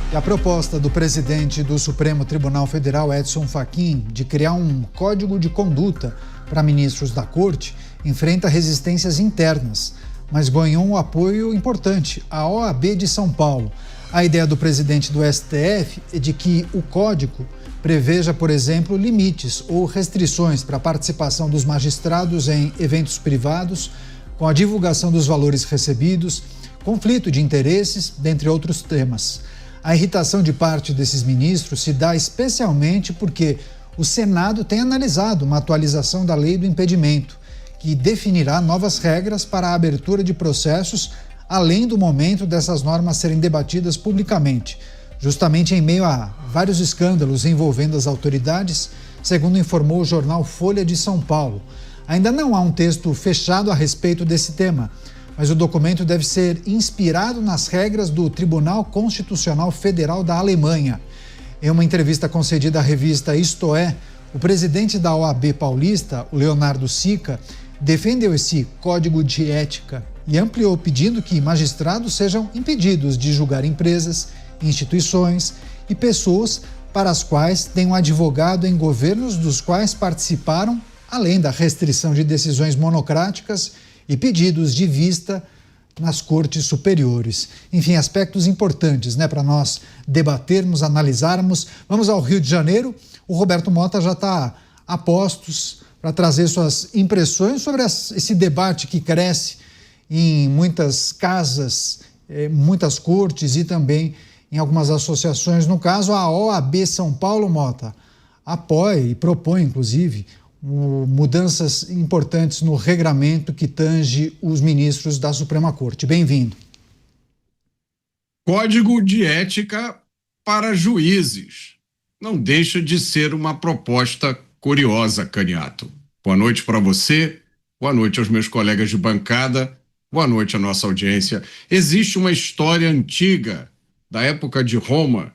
E a proposta do presidente do Supremo Tribunal Federal, Edson Fachin, de criar um código de conduta para ministros da Corte, enfrenta resistências internas, mas ganhou um apoio importante, a OAB de São Paulo. A ideia do presidente do STF é de que o código preveja, por exemplo, limites ou restrições para a participação dos magistrados em eventos privados, com a divulgação dos valores recebidos, conflito de interesses, dentre outros temas. A irritação de parte desses ministros se dá especialmente porque o Senado tem analisado uma atualização da lei do impedimento, que definirá novas regras para a abertura de processos, além do momento dessas normas serem debatidas publicamente, justamente em meio a vários escândalos envolvendo as autoridades, segundo informou o jornal Folha de São Paulo. Ainda não há um texto fechado a respeito desse tema, mas o documento deve ser inspirado nas regras do Tribunal Constitucional Federal da Alemanha. Em uma entrevista concedida à revista Isto É, o presidente da OAB paulista, o Leonardo Sica, defendeu esse código de ética e ampliou pedindo que magistrados sejam impedidos de julgar empresas, instituições e pessoas para as quais têm um advogado em governos dos quais participaram, além da restrição de decisões monocráticas e pedidos de vista nas cortes superiores. Enfim, aspectos importantes, para nós debatermos, analisarmos. Vamos ao Rio de Janeiro. O Roberto Mota já está a postos para trazer suas impressões sobre esse debate que cresce em muitas casas, muitas cortes e também em algumas associações. No caso, a OAB São Paulo, Mota, apoia e propõe, inclusive, mudanças importantes no regramento que tange os ministros da Suprema Corte. Bem-vindo. Código de ética para juízes. Não deixa de ser uma proposta curiosa, Caniato. Boa noite para você, boa noite aos meus colegas de bancada, boa noite à nossa audiência. Existe uma história antiga, da época de Roma.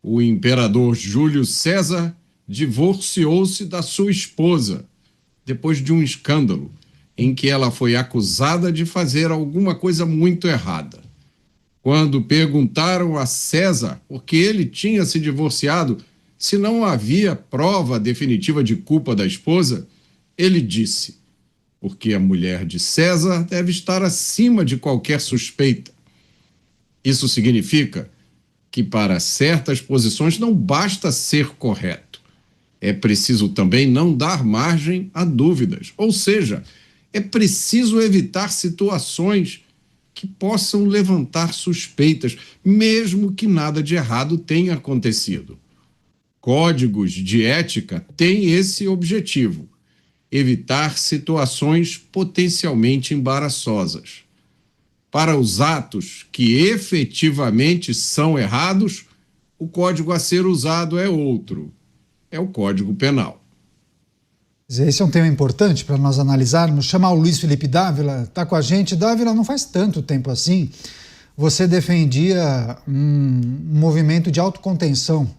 O imperador Júlio César divorciou-se da sua esposa depois de um escândalo em que ela foi acusada de fazer alguma coisa muito errada. Quando perguntaram a César por que ele tinha se divorciado, se não havia prova definitiva de culpa da esposa, ele disse: porque a mulher de César deve estar acima de qualquer suspeita. Isso significa que para certas posições não basta ser correto. É preciso também não dar margem a dúvidas, ou seja, é preciso evitar situações que possam levantar suspeitas, mesmo que nada de errado tenha acontecido. Códigos de ética têm esse objetivo: evitar situações potencialmente embaraçosas. Para os atos que efetivamente são errados, o código a ser usado é outro. É o Código Penal. Esse é um tema importante para nós analisarmos. Chamar o Luiz Felipe Dávila, está com a gente. Dávila, não faz tanto tempo assim, você defendia um movimento de autocontenção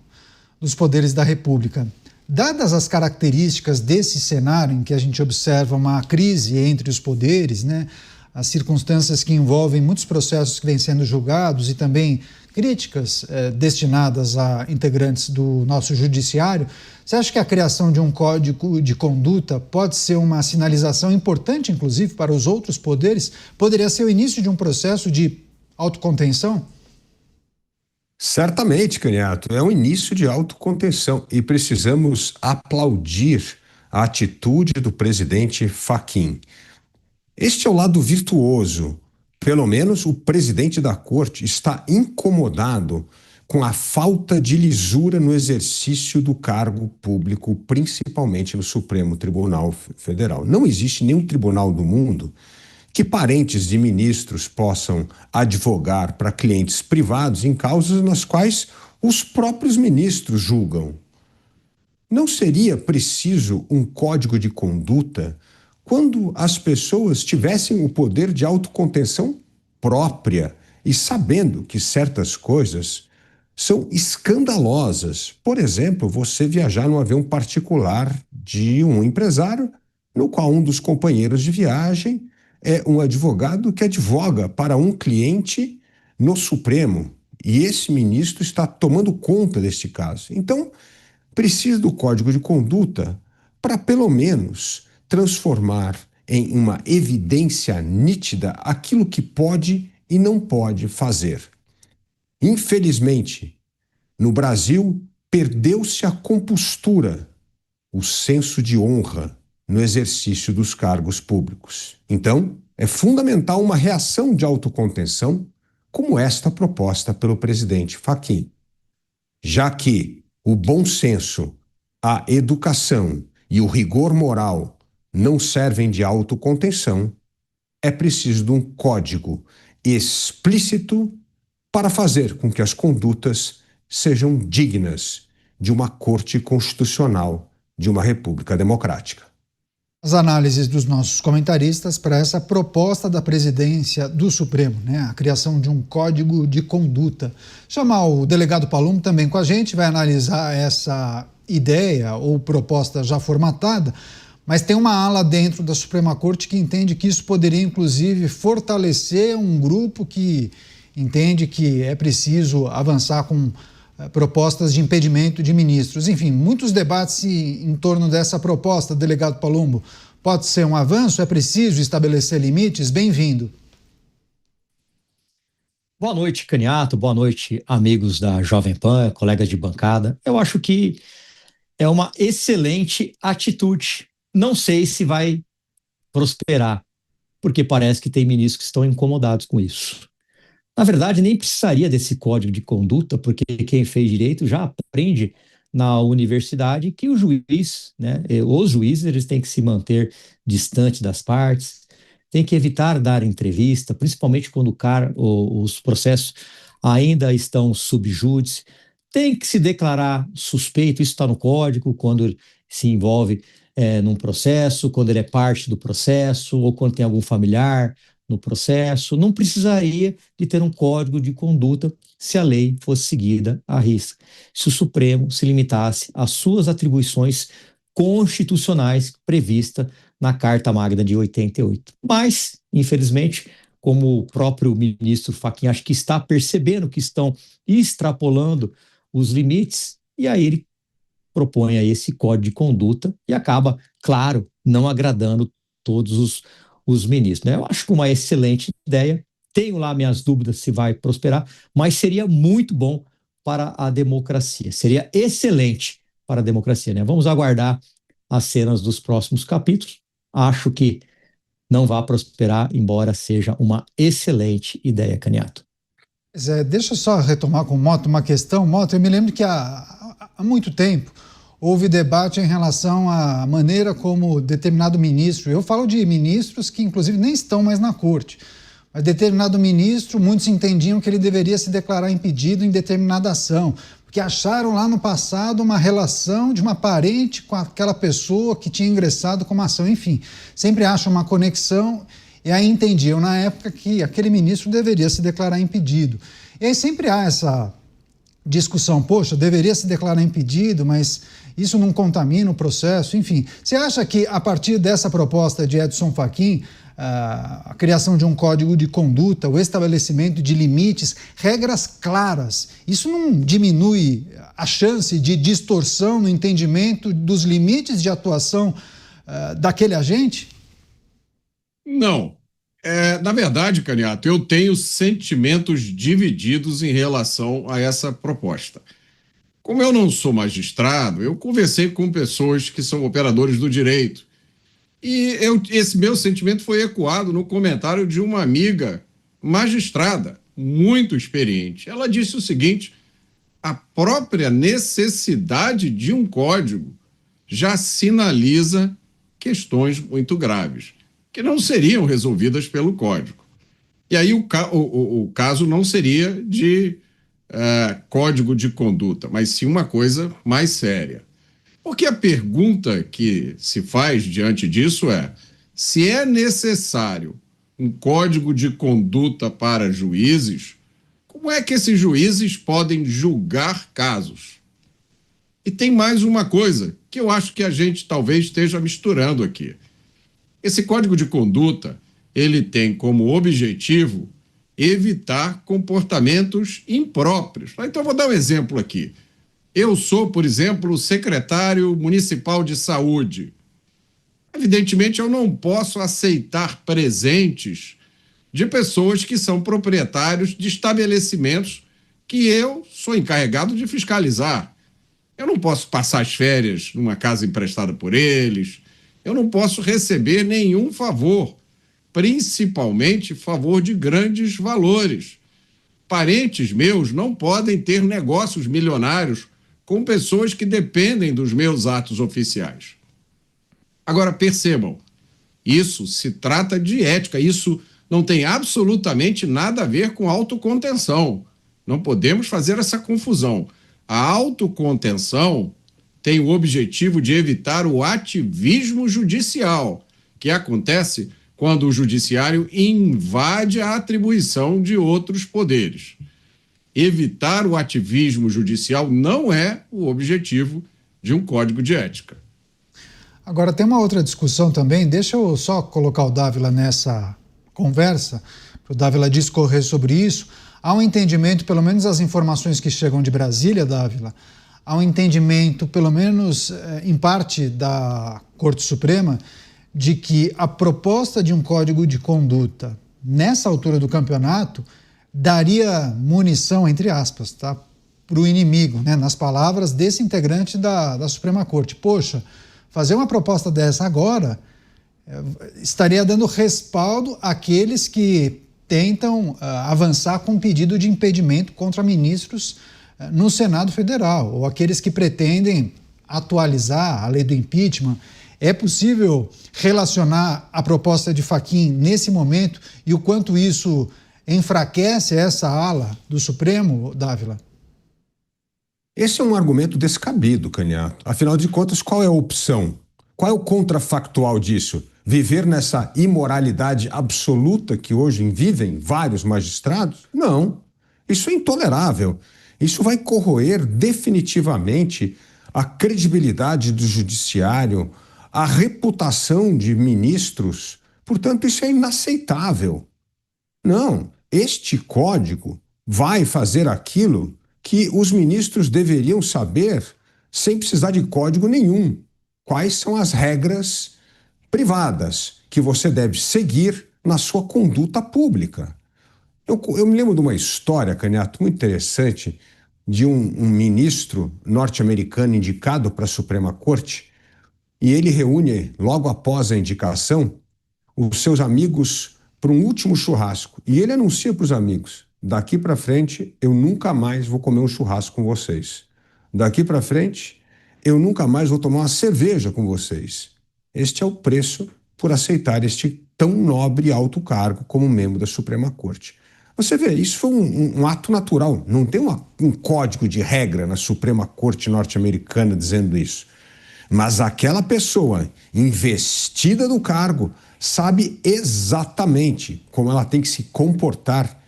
dos poderes da República. Dadas as características desse cenário em que a gente observa uma crise entre os poderes, as circunstâncias que envolvem muitos processos que vêm sendo julgados e também críticas destinadas a integrantes do nosso judiciário, você acha que a criação de um código de conduta pode ser uma sinalização importante, inclusive, para os outros poderes? Poderia ser o início de um processo de autocontenção? Certamente, Caniato, é um início de autocontenção e precisamos aplaudir a atitude do presidente Fachin. Este é o lado virtuoso. Pelo menos o presidente da Corte está incomodado com a falta de lisura no exercício do cargo público, principalmente no Supremo Tribunal Federal. Não existe nenhum tribunal do mundo que parentes de ministros possam advogar para clientes privados em causas nas quais os próprios ministros julgam. Não seria preciso um código de conduta quando as pessoas tivessem o poder de autocontenção própria e sabendo que certas coisas são escandalosas? Por exemplo, você viajar num avião particular de um empresário, no qual um dos companheiros de viagem é um advogado que advoga para um cliente no Supremo. E esse ministro está tomando conta deste caso. Então, precisa do Código de Conduta para, pelo menos, transformar em uma evidência nítida aquilo que pode e não pode fazer. Infelizmente, no Brasil, perdeu-se a compostura, o senso de honra no exercício dos cargos públicos. Então, é fundamental uma reação de autocontenção como esta proposta pelo presidente Fachin, já que o bom senso, a educação e o rigor moral não servem de autocontenção, é preciso de um código explícito para fazer com que as condutas sejam dignas de uma corte constitucional de uma república democrática. As análises dos nossos comentaristas para essa proposta da presidência do Supremo, a criação de um código de conduta. Chamar o delegado Palumbo também com a gente, vai analisar essa ideia ou proposta já formatada, mas tem uma ala dentro da Suprema Corte que entende que isso poderia, inclusive, fortalecer um grupo que entende que é preciso avançar com propostas de impedimento de ministros. Enfim, muitos debates em torno dessa proposta, delegado Palumbo. Pode ser um avanço? É preciso estabelecer limites? Bem-vindo. Boa noite, Caniato. Boa noite, amigos da Jovem Pan, colegas de bancada. Eu acho que é uma excelente atitude. Não sei se vai prosperar, porque parece que tem ministros que estão incomodados com isso. Na verdade, nem precisaria desse código de conduta, porque quem fez direito já aprende na universidade que o juiz, os juízes, eles têm que se manter distante das partes, tem que evitar dar entrevista, principalmente quando os processos ainda estão sob júdice, tem que se declarar suspeito, isso está no código, quando se envolve num processo, quando ele é parte do processo, ou quando tem algum familiar no processo. Não precisaria de ter um código de conduta se a lei fosse seguida à risca, se o Supremo se limitasse às suas atribuições constitucionais previstas na Carta Magna de 88. Mas, infelizmente, como o próprio ministro Fachin acho que está percebendo que estão extrapolando os limites, e aí ele propõe aí esse código de conduta e acaba, claro, não agradando todos os ministros. Eu acho que uma excelente ideia, tenho lá minhas dúvidas se vai prosperar, mas seria muito bom para a democracia, seria excelente para a democracia. Vamos aguardar as cenas dos próximos capítulos, acho que não vai prosperar, embora seja uma excelente ideia, Caniato. Deixa eu só retomar com o Mota uma questão. Mota, eu me lembro que há muito tempo houve debate em relação à maneira como determinado ministro, eu falo de ministros que inclusive nem estão mais na corte, mas determinado ministro, muitos entendiam que ele deveria se declarar impedido em determinada ação, porque acharam lá no passado uma relação de uma parente com aquela pessoa que tinha ingressado com uma ação, enfim, sempre acham uma conexão, e aí entendiam na época que aquele ministro deveria se declarar impedido. E aí sempre há essa discussão, poxa, deveria se declarar impedido, mas isso não contamina o processo, enfim. Você acha que a partir dessa proposta de Edson Fachin, a criação de um código de conduta, o estabelecimento de limites, regras claras, isso não diminui a chance de distorção no entendimento dos limites de atuação daquele agente? Não. Na verdade, Caniato, eu tenho sentimentos divididos em relação a essa proposta. Como eu não sou magistrado, eu conversei com pessoas que são operadores do direito. E esse meu sentimento foi ecoado no comentário de uma amiga magistrada, muito experiente. Ela disse o seguinte: a própria necessidade de um código já sinaliza questões muito graves, que não seriam resolvidas pelo código. E aí o caso não seria de código de conduta, mas sim uma coisa mais séria. Porque a pergunta que se faz diante disso é: se é necessário um código de conduta para juízes, como é que esses juízes podem julgar casos? E tem mais uma coisa que eu acho que a gente talvez esteja misturando aqui. Esse código de conduta, ele tem como objetivo evitar comportamentos impróprios. Então, vou dar um exemplo aqui. Eu sou, por exemplo, secretário municipal de saúde. Evidentemente, eu não posso aceitar presentes de pessoas que são proprietários de estabelecimentos que eu sou encarregado de fiscalizar. Eu não posso passar as férias numa casa emprestada por eles. Eu não posso receber nenhum favor, principalmente favor de grandes valores. Parentes meus não podem ter negócios milionários com pessoas que dependem dos meus atos oficiais. Agora, percebam, isso se trata de ética, isso não tem absolutamente nada a ver com autocontenção. Não podemos fazer essa confusão. A autocontenção tem o objetivo de evitar o ativismo judicial, que acontece quando o judiciário invade a atribuição de outros poderes. Evitar o ativismo judicial não é o objetivo de um código de ética. Agora, tem uma outra discussão também, deixa eu só colocar o Dávila nessa conversa, para o Dávila discorrer sobre isso. Há um entendimento, pelo menos as informações que chegam de Brasília, Dávila, há um entendimento, pelo menos em parte da Corte Suprema, de que a proposta de um código de conduta, nessa altura do campeonato, daria munição, entre aspas, tá, para o inimigo, né, nas palavras desse integrante da Suprema Corte. Poxa, fazer uma proposta dessa agora estaria dando respaldo àqueles que tentam avançar com pedido de impedimento contra ministros no Senado Federal, ou aqueles que pretendem atualizar a lei do impeachment. É possível relacionar a proposta de Fachin nesse momento e o quanto isso enfraquece essa ala do Supremo, Dávila? Esse é um argumento descabido, Caniato. Afinal de contas, qual é a opção? Qual é o contrafactual disso? Viver nessa imoralidade absoluta que hoje vivem vários magistrados? Não. Isso é intolerável. Isso vai corroer definitivamente a credibilidade do judiciário, a reputação de ministros. Portanto, isso é inaceitável. Não, este código vai fazer aquilo que os ministros deveriam saber sem precisar de código nenhum. Quais são as regras privadas que você deve seguir na sua conduta pública. Eu me lembro de uma história, Caniato, muito interessante, de um ministro norte-americano indicado para a Suprema Corte, e ele reúne, logo após a indicação, os seus amigos para um último churrasco. E ele anuncia para os amigos: daqui para frente, eu nunca mais vou comer um churrasco com vocês. Daqui para frente, eu nunca mais vou tomar uma cerveja com vocês. Este é o preço por aceitar este tão nobre e alto cargo como membro da Suprema Corte. Você vê, isso foi um ato natural. Não tem um código de regra na Suprema Corte norte-americana dizendo isso. Mas aquela pessoa investida do cargo sabe exatamente como ela tem que se comportar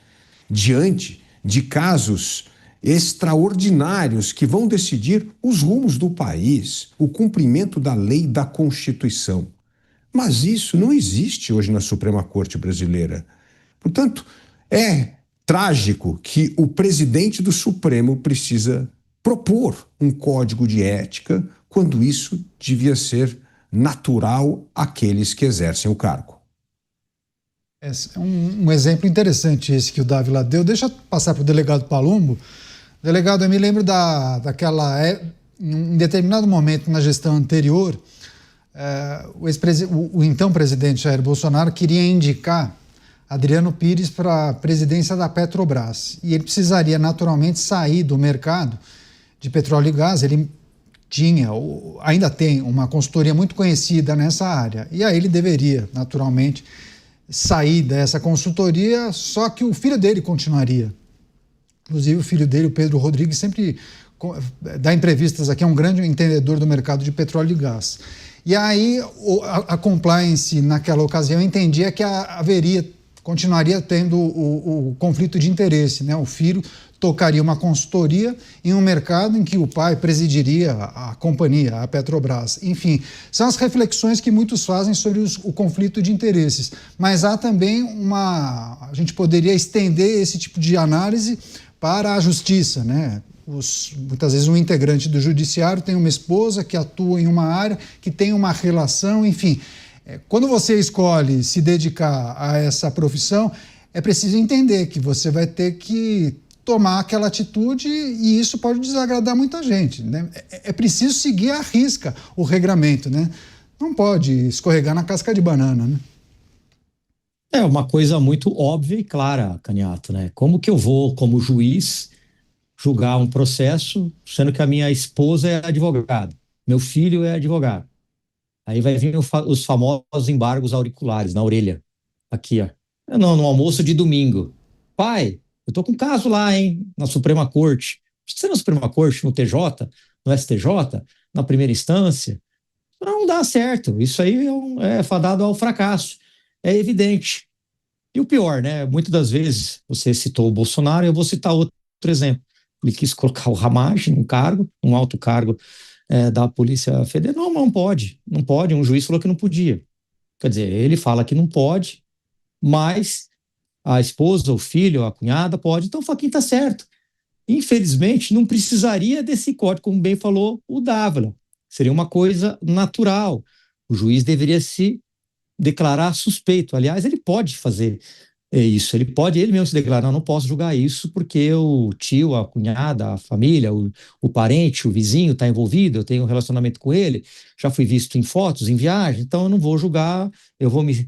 diante de casos extraordinários que vão decidir os rumos do país, o cumprimento da lei e da Constituição. Mas isso não existe hoje na Suprema Corte brasileira. Portanto, é trágico que o presidente do Supremo precisa propor um código de ética quando isso devia ser natural àqueles que exercem o cargo. É um exemplo interessante esse que o Dávila deu. Deixa eu passar para o delegado Palumbo. Delegado, eu me lembro em determinado momento na gestão anterior, o então presidente Jair Bolsonaro queria indicar Adriano Pires para a presidência da Petrobras. E ele precisaria naturalmente sair do mercado de petróleo e gás. Ele ainda tem uma consultoria muito conhecida nessa área. E aí ele deveria, naturalmente, sair dessa consultoria, só que o filho dele continuaria. Inclusive, o filho dele, o Pedro Rodrigues, sempre dá entrevistas aqui, é um grande entendedor do mercado de petróleo e gás. E aí, a compliance, naquela ocasião, entendia que continuaria tendo o conflito de interesse, né? O filho tocaria uma consultoria em um mercado em que o pai presidiria a companhia, a Petrobras. Enfim, são as reflexões que muitos fazem sobre o conflito de interesses. Mas há também a gente poderia estender esse tipo de análise para a justiça, né? Muitas vezes um integrante do judiciário tem uma esposa que atua em uma área, que tem uma relação, enfim. Quando você escolhe se dedicar a essa profissão, é preciso entender que você vai ter que tomar aquela atitude e isso pode desagradar muita gente, né? É preciso seguir à risca o regramento, né? Não pode escorregar na casca de banana, né? É uma coisa muito óbvia e clara, Caniato, né? Como que eu vou, como juiz, julgar um processo, sendo que a minha esposa é advogada, meu filho é advogado? Aí vai vir os famosos embargos auriculares na orelha, aqui, ó. Não, no almoço de domingo. Pai, eu tô com um caso lá, hein, na Suprema Corte. Você na Suprema Corte, no TJ, no STJ, na primeira instância, não dá certo. Isso aí é fadado ao fracasso. É evidente. E o pior, né? Muitas das vezes, você citou o Bolsonaro, eu vou citar outro exemplo. Ele quis colocar o Ramagem num cargo, um alto cargo da Polícia Federal. Não, não pode. Não pode. Um juiz falou que não podia. Quer dizer, ele fala que não pode, mas a esposa, o filho, a cunhada pode. Então o Fachin está certo. Infelizmente, não precisaria desse código, como bem falou o Dávila. Seria uma coisa natural. O juiz deveria se declarar suspeito. Aliás, ele pode fazer isso. Ele pode ele mesmo se declarar: não posso julgar isso porque o tio, a cunhada, a família, o parente, o vizinho está envolvido, eu tenho um relacionamento com ele, já fui visto em fotos, em viagem, então eu não vou julgar, eu vou me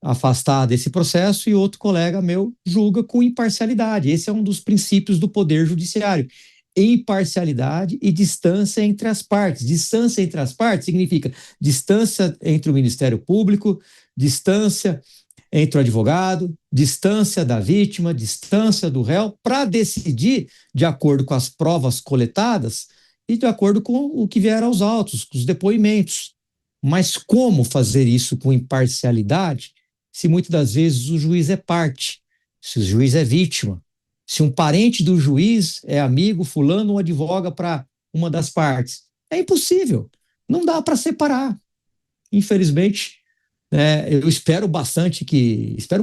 afastar desse processo, e outro colega meu julga com imparcialidade. Esse é um dos princípios do poder judiciário: imparcialidade e distância entre as partes. Distância entre as partes significa distância entre o Ministério Público, distância entre o advogado, distância da vítima, distância do réu, para decidir de acordo com as provas coletadas e de acordo com o que vier aos autos, com os depoimentos. Mas como fazer isso com imparcialidade se muitas das vezes o juiz é parte, se o juiz é vítima, se um parente do juiz é amigo, fulano, ou advoga para uma das partes? É impossível, não dá para separar. Infelizmente, eu espero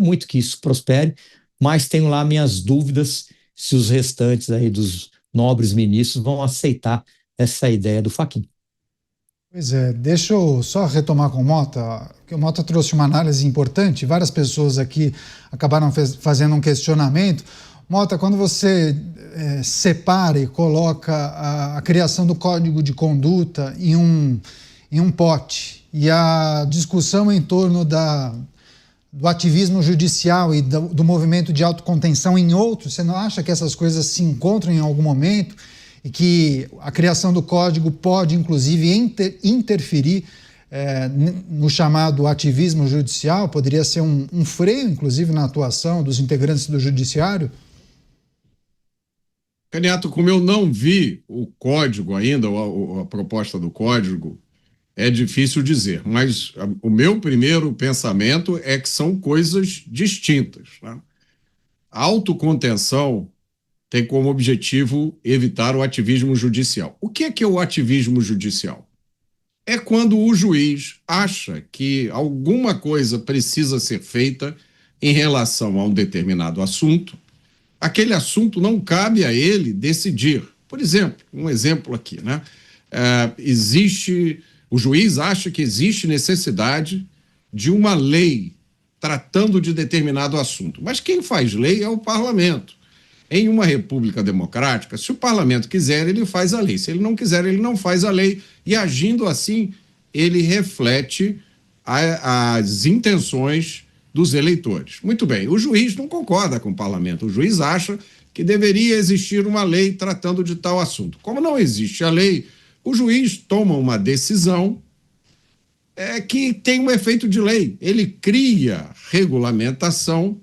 muito que isso prospere, mas tenho lá minhas dúvidas se os restantes aí dos nobres ministros vão aceitar essa ideia do Fachin. Pois é, deixa eu só retomar com o Mota, que o Mota trouxe uma análise importante, várias pessoas aqui acabaram fazendo um questionamento. Mota, quando você separa e coloca a criação do código de conduta em um pote, e a discussão em torno do ativismo judicial e do movimento de autocontenção em outro, você não acha que essas coisas se encontram em algum momento e que a criação do código pode, inclusive, interferir no chamado ativismo judicial? Poderia ser um freio, inclusive, na atuação dos integrantes do judiciário? Caniato, como eu não vi o código ainda, a proposta do código, é difícil dizer, mas o meu primeiro pensamento é que são coisas distintas, né? A autocontenção tem como objetivo evitar o ativismo judicial. O que é o ativismo judicial? É quando o juiz acha que alguma coisa precisa ser feita em relação a um determinado assunto, aquele assunto não cabe a ele decidir. Por exemplo, um exemplo aqui, né? O juiz acha que existe necessidade de uma lei tratando de determinado assunto, mas quem faz lei é o parlamento. Em uma república democrática, se o parlamento quiser, ele faz a lei. Se ele não quiser, ele não faz a lei. E agindo assim, ele reflete as intenções dos eleitores. Muito bem, o juiz não concorda com o parlamento. O juiz acha que deveria existir uma lei tratando de tal assunto. Como não existe a lei, o juiz toma uma decisão que tem um efeito de lei. Ele cria regulamentação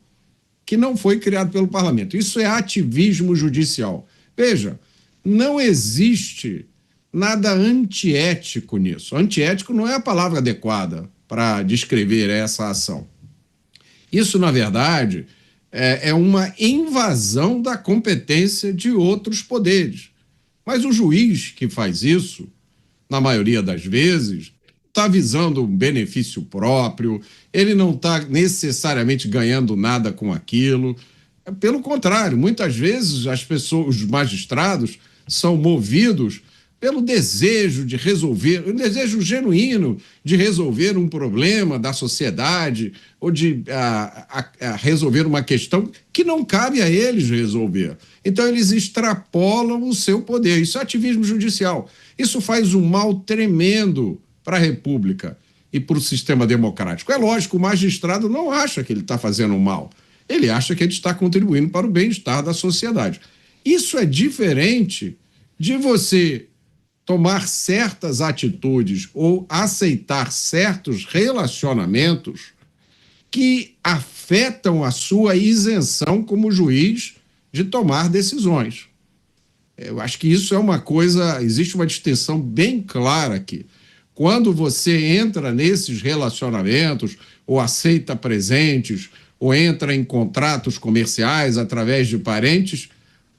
que não foi criado pelo parlamento. Isso é ativismo judicial. Veja, não existe nada antiético nisso. Antiético não é a palavra adequada para descrever essa ação. Isso, na verdade, é uma invasão da competência de outros poderes. Mas o juiz que faz isso, na maioria das vezes, está visando um benefício próprio, ele não está necessariamente ganhando nada com aquilo. Pelo contrário, muitas vezes as pessoas, os magistrados, são movidos pelo desejo de resolver, um desejo genuíno de resolver um problema da sociedade ou de resolver uma questão que não cabe a eles resolver. Então, eles extrapolam o seu poder. Isso é ativismo judicial. Isso faz um mal tremendo para a República e para o sistema democrático. É lógico, o magistrado não acha que ele está fazendo mal. Ele acha que ele está contribuindo para o bem-estar da sociedade. Isso é diferente de você tomar certas atitudes ou aceitar certos relacionamentos que afetam a sua isenção como juiz de tomar decisões. Eu acho que isso é uma coisa, existe uma distinção bem clara aqui. Quando você entra nesses relacionamentos ou aceita presentes ou entra em contratos comerciais através de parentes,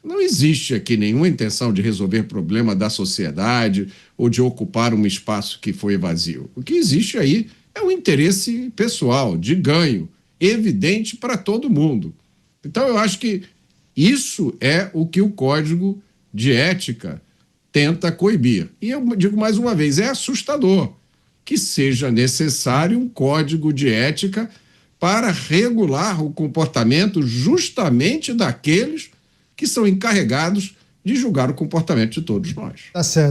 não existe aqui nenhuma intenção de resolver problema da sociedade ou de ocupar um espaço que foi vazio. O que existe aí é um interesse pessoal, de ganho, evidente para todo mundo. Então, eu acho que isso é o que o Código de Ética tenta coibir. E eu digo mais uma vez, é assustador que seja necessário um Código de Ética para regular o comportamento justamente daqueles que são encarregados de julgar o comportamento de todos nós. Tá certo.